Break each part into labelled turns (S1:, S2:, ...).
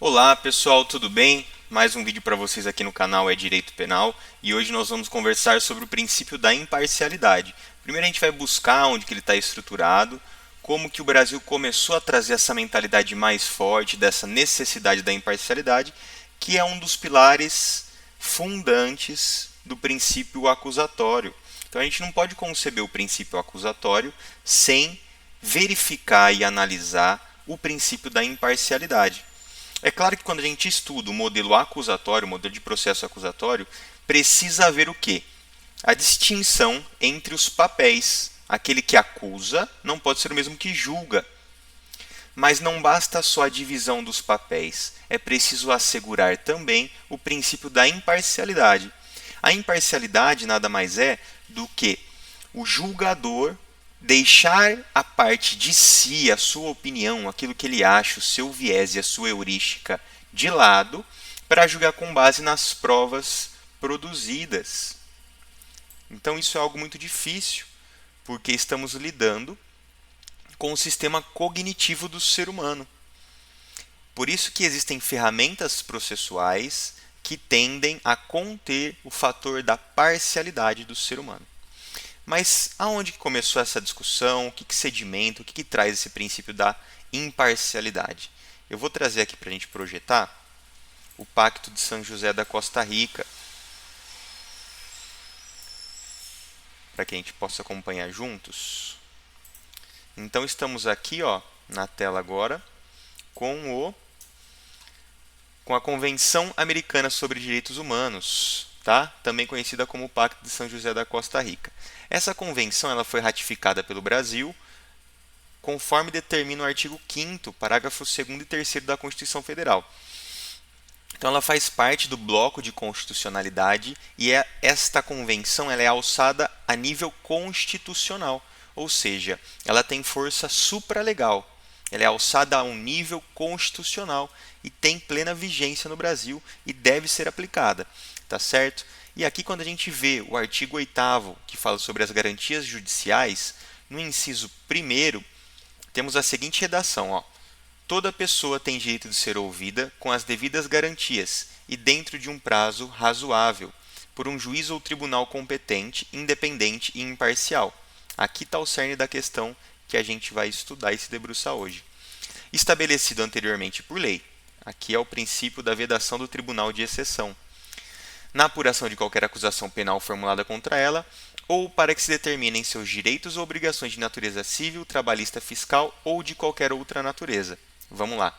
S1: Olá pessoal, tudo bem? Mais um vídeo para vocês aqui no canal é Direito Penal e hoje nós vamos conversar sobre o princípio da imparcialidade. Primeiro a gente vai buscar onde que ele está estruturado, como que o Brasil começou a trazer essa mentalidade mais forte dessa necessidade da imparcialidade, que é um dos pilares fundantes do princípio acusatório. Então a gente não pode conceber o princípio acusatório sem verificar e analisar o princípio da imparcialidade. É claro que quando a gente estuda o modelo acusatório, o modelo de processo acusatório, precisa haver o quê? A distinção entre os papéis. Aquele que acusa não pode ser o mesmo que julga. Mas não basta só a divisão dos papéis, é preciso assegurar também o princípio da imparcialidade. A imparcialidade nada mais é do que o julgador deixar a parte de si, a sua opinião, aquilo que ele acha, o seu viés e a sua heurística de lado, para julgar com base nas provas produzidas. Então isso é algo muito difícil, porque estamos lidando com o sistema cognitivo do ser humano. Por isso que existem ferramentas processuais que tendem a conter o fator da parcialidade do ser humano. Mas aonde que começou essa discussão? O que sedimenta? O que traz esse princípio da imparcialidade? Eu vou trazer aqui para a gente projetar o Pacto de São José da Costa Rica, para que a gente possa acompanhar juntos. Então estamos aqui, na tela agora, com a Convenção Americana sobre Direitos Humanos, tá? Também conhecida como Pacto de São José da Costa Rica. Essa convenção ela foi ratificada pelo Brasil conforme determina o artigo 5º, parágrafos 2º e 3º da Constituição Federal. Então ela faz parte do bloco de constitucionalidade e esta convenção ela é alçada a nível constitucional, ou seja, ela tem força supralegal. Ela é alçada a um nível constitucional e tem plena vigência no Brasil e deve ser aplicada, tá certo? E aqui quando a gente vê o artigo 8º, que fala sobre as garantias judiciais, no inciso 1º, temos a seguinte redação, Toda pessoa tem direito de ser ouvida com as devidas garantias e dentro de um prazo razoável, por um juiz ou tribunal competente, independente e imparcial. Aqui está o cerne da questão que a gente vai estudar e se debruçar hoje. Estabelecido anteriormente por lei. Aqui é o princípio da vedação do tribunal de exceção. Na apuração de qualquer acusação penal formulada contra ela, ou para que se determinem seus direitos ou obrigações de natureza civil, trabalhista, fiscal ou de qualquer outra natureza. Vamos lá.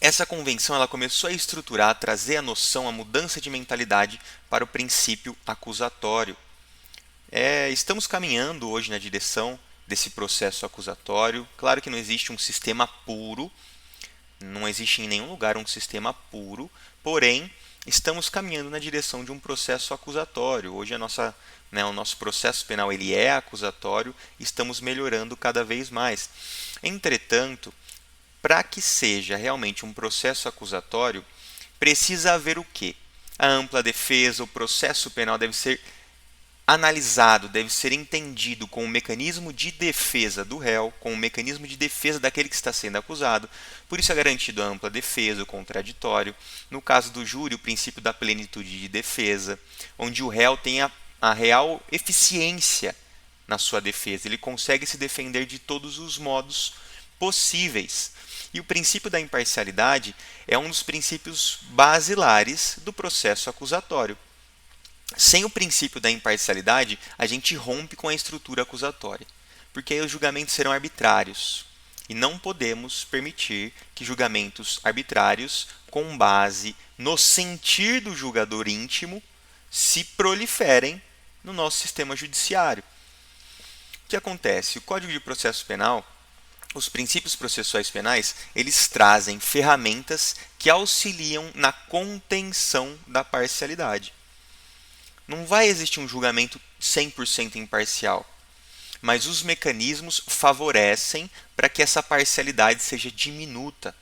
S1: Essa convenção ela começou a estruturar, a trazer a noção, a mudança de mentalidade para o princípio acusatório. Estamos caminhando hoje na direção desse processo acusatório. Claro que não existe um sistema puro, não existe em nenhum lugar um sistema puro, porém, estamos caminhando na direção de um processo acusatório. Hoje o nosso processo penal ele é acusatório, estamos melhorando cada vez mais. Entretanto, para que seja realmente um processo acusatório, precisa haver o quê? A ampla defesa, o processo penal deve ser analisado, deve ser entendido com o mecanismo de defesa do réu, com o mecanismo de defesa daquele que está sendo acusado. Por isso é garantido a ampla defesa, o contraditório. No caso do júri, o princípio da plenitude de defesa, onde o réu tem a real eficiência na sua defesa. Ele consegue se defender de todos os modos possíveis. E o princípio da imparcialidade é um dos princípios basilares do processo acusatório. Sem o princípio da imparcialidade, a gente rompe com a estrutura acusatória, porque aí os julgamentos serão arbitrários. E não podemos permitir que julgamentos arbitrários, com base no sentir do julgador íntimo, se proliferem no nosso sistema judiciário. O que acontece? O Código de Processo Penal, os princípios processuais penais, eles trazem ferramentas que auxiliam na contenção da parcialidade. Não vai existir um julgamento 100% imparcial, mas os mecanismos favorecem para que essa parcialidade seja diminuta.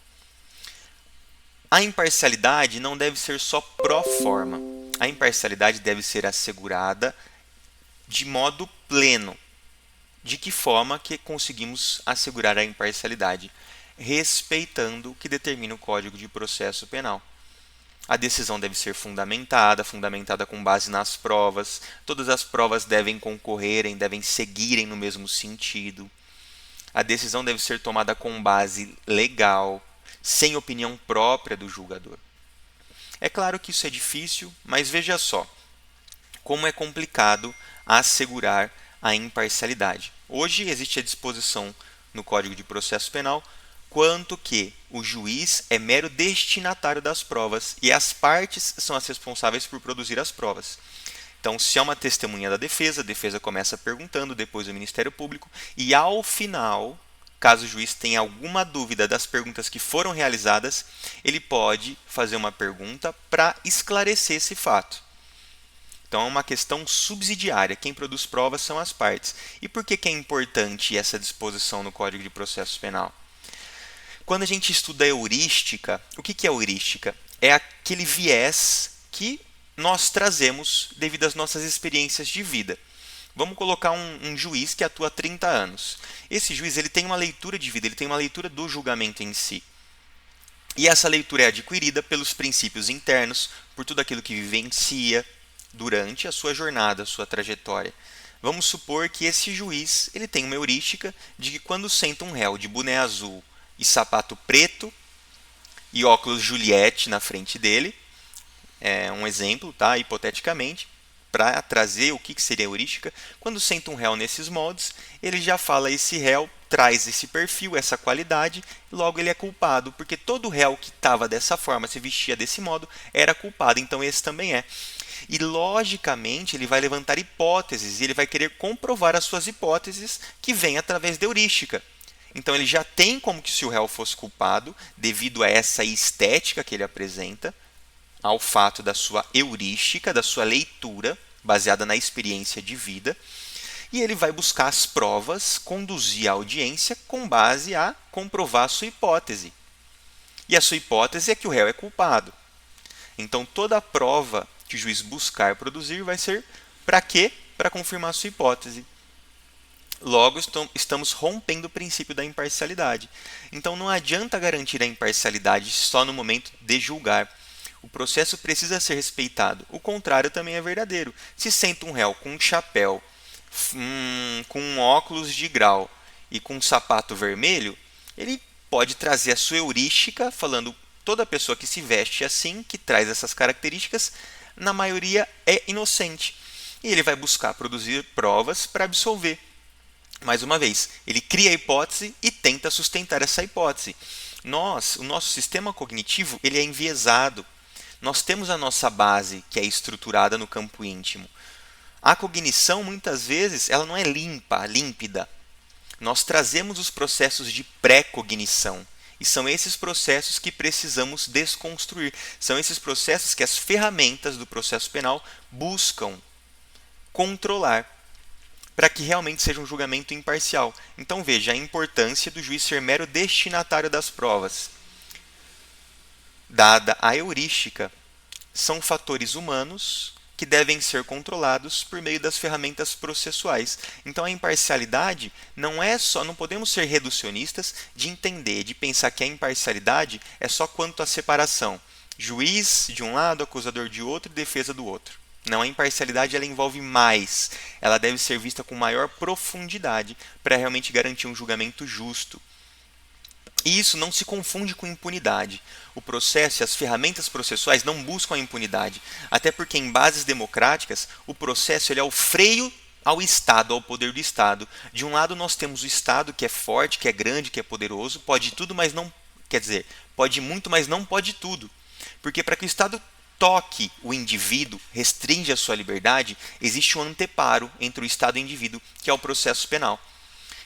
S1: A imparcialidade não deve ser só pró forma. A imparcialidade deve ser assegurada de modo pleno. De que forma que conseguimos assegurar a imparcialidade? respeitando o que determina o Código de Processo Penal. A decisão deve ser fundamentada com base nas provas. Todas as provas devem concorrerem, devem seguirem no mesmo sentido. A decisão deve ser tomada com base legal, sem opinião própria do julgador. É claro que isso é difícil, mas veja só como é complicado assegurar a imparcialidade. Hoje existe a disposição no Código de Processo Penal quanto que o juiz é mero destinatário das provas e as partes são as responsáveis por produzir as provas. Então, se é uma testemunha da defesa, a defesa começa perguntando, depois o Ministério Público, e ao final, caso o juiz tenha alguma dúvida das perguntas que foram realizadas, ele pode fazer uma pergunta para esclarecer esse fato. Então, é uma questão subsidiária. Quem produz provas são as partes. E por que é importante essa disposição no Código de Processo Penal? Quando a gente estuda a heurística, o que é heurística? É aquele viés que nós trazemos devido às nossas experiências de vida. Vamos colocar um juiz que atua há 30 anos. Esse juiz ele tem uma leitura de vida, ele tem uma leitura do julgamento em si. E essa leitura é adquirida pelos princípios internos, por tudo aquilo que vivencia durante a sua jornada, a sua trajetória. Vamos supor que esse juiz ele tem uma heurística de que quando senta um réu de boné azul e sapato preto e óculos Juliette na frente dele, é um exemplo, tá? Hipoteticamente, para trazer o que seria heurística, quando senta um réu nesses moldes, ele já fala esse réu traz esse perfil, essa qualidade, e logo ele é culpado, porque todo réu que estava dessa forma, se vestia desse modo, era culpado, então esse também é. E logicamente ele vai levantar hipóteses, e ele vai querer comprovar as suas hipóteses que vêm através da heurística. Então ele já tem como que se o réu fosse culpado, devido a essa estética que ele apresenta, ao fato da sua heurística, da sua leitura, baseada na experiência de vida, e ele vai buscar as provas, conduzir a audiência com base a comprovar a sua hipótese. E a sua hipótese é que o réu é culpado. Então toda a prova que o juiz buscar produzir vai ser para quê? Para confirmar a sua hipótese. Logo, estamos rompendo o princípio da imparcialidade. Então, não adianta garantir a imparcialidade só no momento de julgar. O processo precisa ser respeitado. O contrário também é verdadeiro. Se senta um réu com um chapéu, com um óculos de grau e com um sapato vermelho, ele pode trazer a sua heurística, falando toda pessoa que se veste assim, que traz essas características, na maioria é inocente. E ele vai buscar produzir provas para absolver. Mais uma vez, ele cria a hipótese e tenta sustentar essa hipótese. O nosso sistema cognitivo ele é enviesado. Nós temos a nossa base, que é estruturada no campo íntimo. A cognição, muitas vezes, ela não é límpida. Nós trazemos os processos de pré-cognição. E são esses processos que precisamos desconstruir. São esses processos que as ferramentas do processo penal buscam controlar, para que realmente seja um julgamento imparcial. Então veja a importância do juiz ser mero destinatário das provas. Dada a heurística, são fatores humanos que devem ser controlados por meio das ferramentas processuais. Então a imparcialidade não podemos ser reducionistas de entender, de pensar que a imparcialidade é só quanto à separação. Juiz de um lado, acusador de outro e defesa do outro. Não, a imparcialidade ela envolve mais. Ela deve ser vista com maior profundidade para realmente garantir um julgamento justo. E isso não se confunde com impunidade. O processo e as ferramentas processuais não buscam a impunidade. Até porque em bases democráticas, o processo ele é o freio ao Estado, ao poder do Estado. De um lado nós temos o Estado que é forte, que é grande, que é poderoso, pode tudo, mas não... Quer dizer, pode muito, mas não pode tudo. Porque para que o Estado toque o indivíduo, restringe a sua liberdade, existe um anteparo entre o Estado e o indivíduo, que é o processo penal.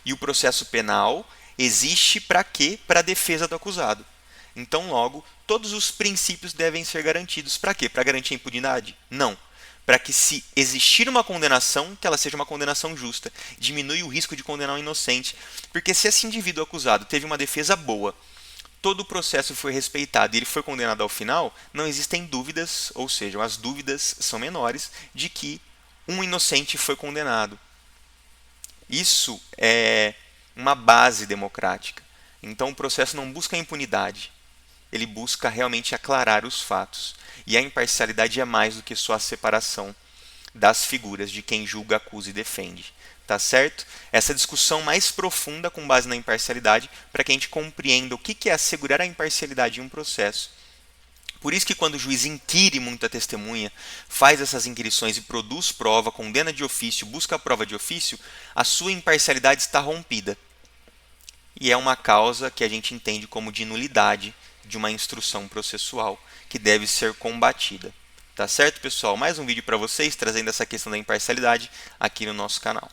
S1: E o processo penal existe para quê? Para a defesa do acusado. Então, logo, todos os princípios devem ser garantidos. Para quê? Para garantir a impunidade? Não. Para que, se existir uma condenação, que ela seja uma condenação justa. Diminui o risco de condenar um inocente. Porque se esse indivíduo acusado teve uma defesa boa, todo o processo foi respeitado e ele foi condenado ao final, não existem dúvidas, ou seja, as dúvidas são menores, de que um inocente foi condenado. Isso é uma base democrática. Então o processo não busca a impunidade, ele busca realmente aclarar os fatos. E a imparcialidade é mais do que só a separação das figuras de quem julga, acusa e defende. Tá certo? Essa discussão mais profunda com base na imparcialidade, para que a gente compreenda o que é assegurar a imparcialidade em um processo. Por isso que quando o juiz inquire muito a testemunha, faz essas inquirições e produz prova, condena de ofício, busca a prova de ofício, a sua imparcialidade está rompida. E é uma causa que a gente entende como de nulidade de uma instrução processual, que deve ser combatida. Tá certo, pessoal? Mais um vídeo para vocês, trazendo essa questão da imparcialidade aqui no nosso canal.